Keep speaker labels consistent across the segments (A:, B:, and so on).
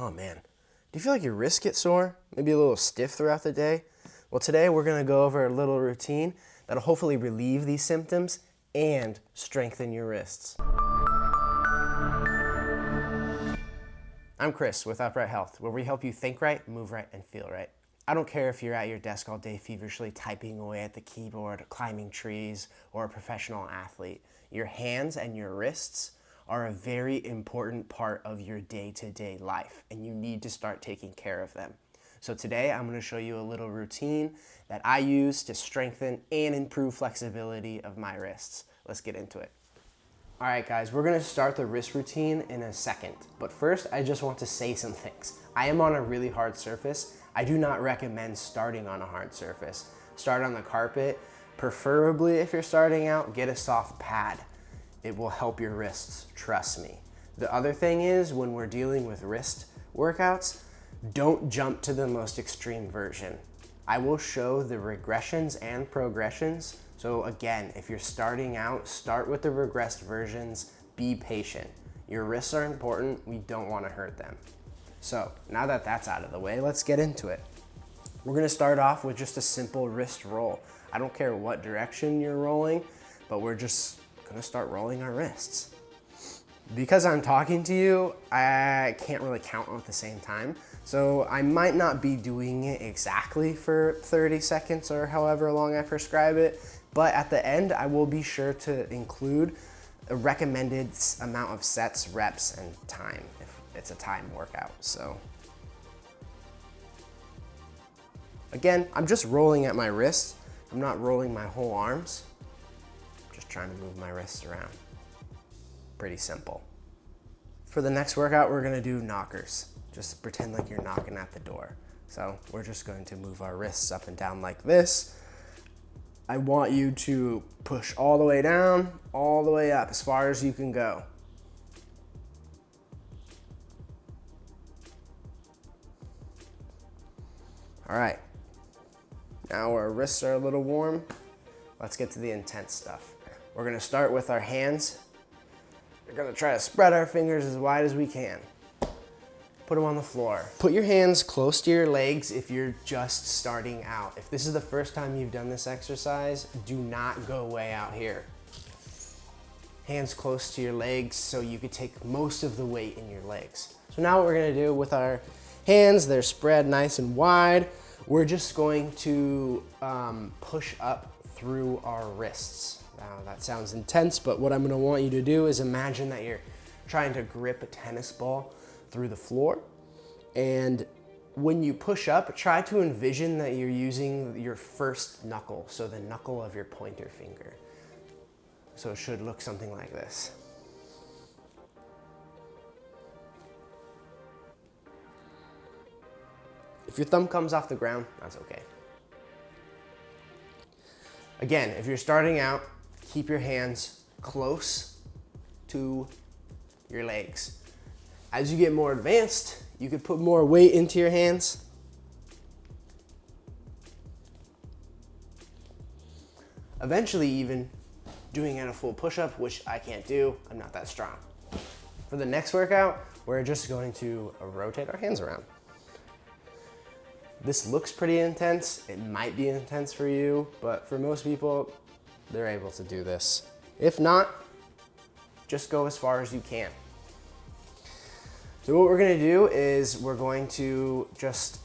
A: Oh man, do you feel like your wrists get sore? Maybe a little stiff throughout the day? Well, today we're gonna go over a little routine that'll hopefully relieve these symptoms and strengthen your wrists. I'm Chris with Upright Health, where we help you think right, move right, and feel right. I don't care if you're at your desk all day feverishly typing away at the keyboard, climbing trees, or a professional athlete. Your hands and your wrists are a very important part of your day-to-day life, and you need to start taking care of them. So today I'm going to show you a little routine that I use to strengthen and improve flexibility of my wrists. Let's get into it. All right, guys, we're gonna start the wrist routine in a second. But first, I just want to say some things. I am on a really hard surface. I do not recommend starting on a hard surface. Start on the carpet. Preferably, if you're starting out, get a soft pad. It will help your wrists, trust me. The other thing is, when we're dealing with wrist workouts, don't jump to the most extreme version. I will show the regressions and progressions. So again, if you're starting out, start with the regressed versions, be patient. Your wrists are important, we don't want to hurt them. So now that that's out of the way, let's get into it. We're gonna start off with just a simple wrist roll. I don't care what direction you're rolling, but we're just gonna start rolling our wrists. Because I'm talking to you, I can't really count at the same time. So I might not be doing it exactly for 30 seconds or however long I prescribe it, but at the end, I will be sure to include a recommended amount of sets, reps, and time if it's a time workout. So again, I'm just rolling at my wrists. I'm not rolling my whole arms. Just trying to move my wrists around. Pretty simple. For the next workout, we're gonna do knockers. Just pretend like you're knocking at the door. So we're just going to move our wrists up and down like this. I want you to push all the way down, all the way up, as far as you can go. All right, now our wrists are a little warm. Let's get to the intense stuff. We're gonna start with our hands. We're gonna try to spread our fingers as wide as we can. Put them on the floor. Put your hands close to your legs if you're just starting out. If this is the first time you've done this exercise, do not go way out here. Hands close to your legs so you could take most of the weight in your legs. So now what we're gonna do with our hands, they're spread nice and wide. We're just going to push up through our wrists. Now that sounds intense, but what I'm gonna want you to do is imagine that you're trying to grip a tennis ball through the floor. And when you push up, try to envision that you're using your first knuckle, so the knuckle of your pointer finger. So it should look something like this. If your thumb comes off the ground, that's okay. Again, if you're starting out, keep your hands close to your legs. As you get more advanced, you could put more weight into your hands. Eventually even doing it a full push-up, which I can't do, I'm not that strong. For the next workout, we're just going to rotate our hands around. This looks pretty intense. It might be intense for you, but for most people, they're able to do this. If not, just go as far as you can. So what we're gonna do is we're going to just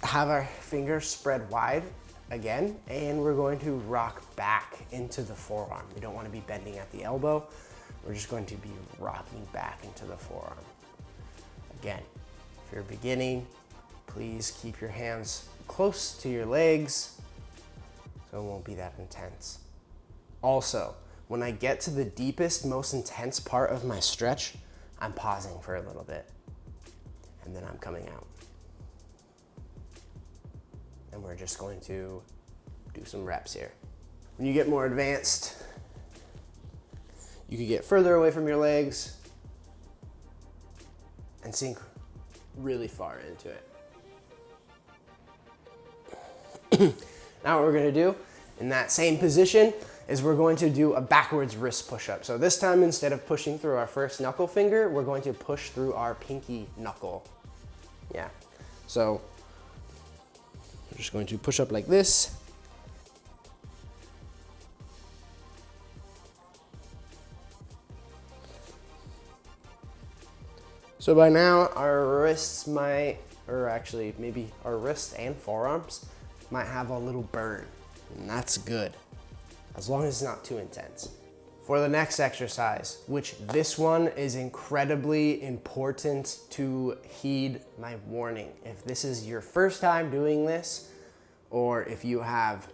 A: have our fingers spread wide again, and we're going to rock back into the forearm. We don't wanna be bending at the elbow. We're just going to be rocking back into the forearm. Again, if you're beginning, please keep your hands close to your legs so it won't be that intense. Also, when I get to the deepest, most intense part of my stretch, I'm pausing for a little bit, and then I'm coming out. And we're just going to do some reps here. When you get more advanced, you can get further away from your legs and sink really far into it. Now what we're gonna do, in that same position, is we're going to do a backwards wrist push-up. So this time, instead of pushing through our first knuckle finger, we're going to push through our pinky knuckle. Yeah, so we're just going to push up like this. So by now, our wrists might, or actually maybe our wrists and forearms might have a little burn, and that's good, as long as it's not too intense. For the next exercise, which this one is incredibly important to heed my warning. If this is your first time doing this, or if you have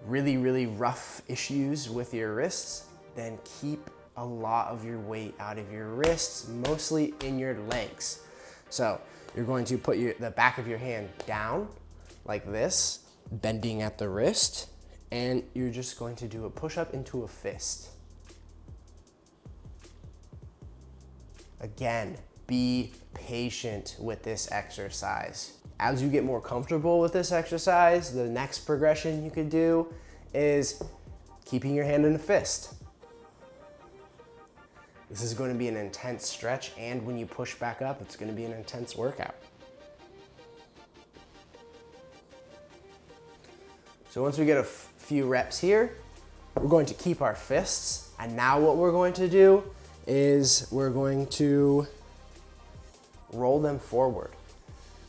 A: really, really rough issues with your wrists, then keep a lot of your weight out of your wrists, mostly in your legs. So you're going to put the back of your hand down like this, bending at the wrist, and you're just going to do a push-up into a fist. Again, be patient with this exercise. As you get more comfortable with this exercise, the next progression you could do is keeping your hand in a fist. This is going to be an intense stretch, and when you push back up, it's going to be an intense workout. So once we get a few reps here, we're going to keep our fists, and now what we're going to do is we're going to roll them forward.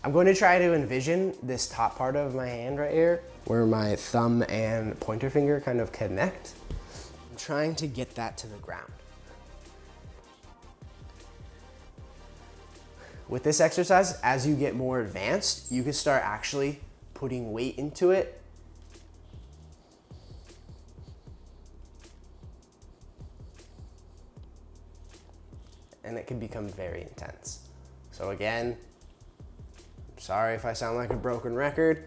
A: I'm going to try to envision this top part of my hand right here, where my thumb and pointer finger kind of connect. I'm trying to get that to the ground. With this exercise, as you get more advanced, you can start actually putting weight into it. And it can become very intense. So again, sorry if I sound like a broken record,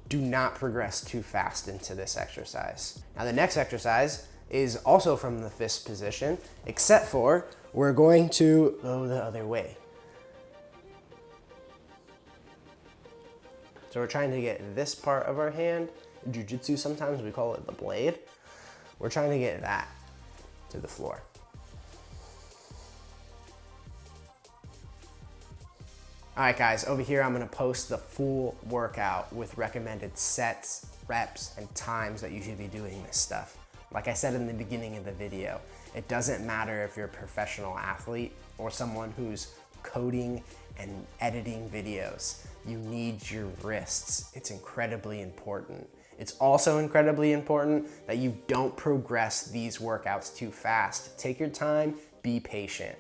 A: do not progress too fast into this exercise. Now the next exercise is also from the fist position, except for we're going to go the other way. So we're trying to get this part of our hand, in jiu-jitsu sometimes we call it the blade. We're trying to get that to the floor. All right guys, over here I'm gonna post the full workout with recommended sets, reps, and times that you should be doing this stuff. Like I said in the beginning of the video, it doesn't matter if you're a professional athlete or someone who's coding and editing videos. You need your wrists. It's incredibly important. It's also incredibly important that you don't progress these workouts too fast. Take your time, be patient.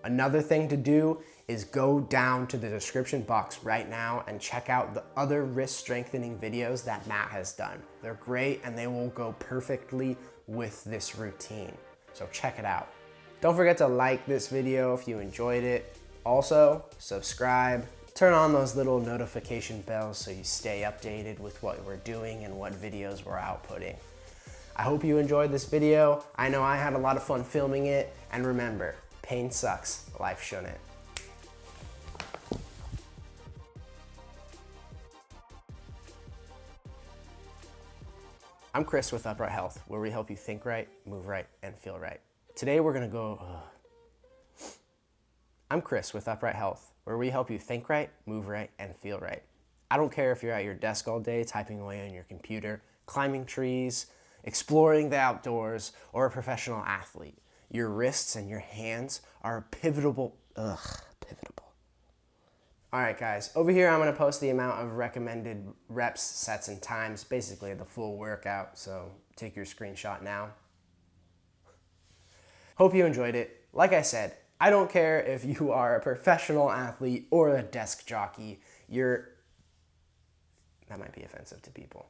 A: Another thing to do is go down to the description box right now and check out the other wrist strengthening videos that Matt has done. They're great and they will go perfectly with this routine. So check it out. Don't forget to like this video if you enjoyed it. Also, subscribe, turn on those little notification bells so you stay updated with what we're doing and what videos we're outputting. I hope you enjoyed this video. I know I had a lot of fun filming it, and remember, pain sucks, life shouldn't. I'm Chris with Upright Health, where we help you think right, move right, and feel right. Today we're gonna go, I'm Chris with Upright Health, where we help you think right, move right, and feel right. I don't care if you're at your desk all day typing away on your computer, climbing trees, exploring the outdoors, or a professional athlete. Your wrists and your hands are pivotal. All right, guys, over here I'm gonna post the amount of recommended reps, sets, and times, basically the full workout, so take your screenshot now. Hope you enjoyed it. Like I said, I don't care if you are a professional athlete or a desk jockey. That might be offensive to people.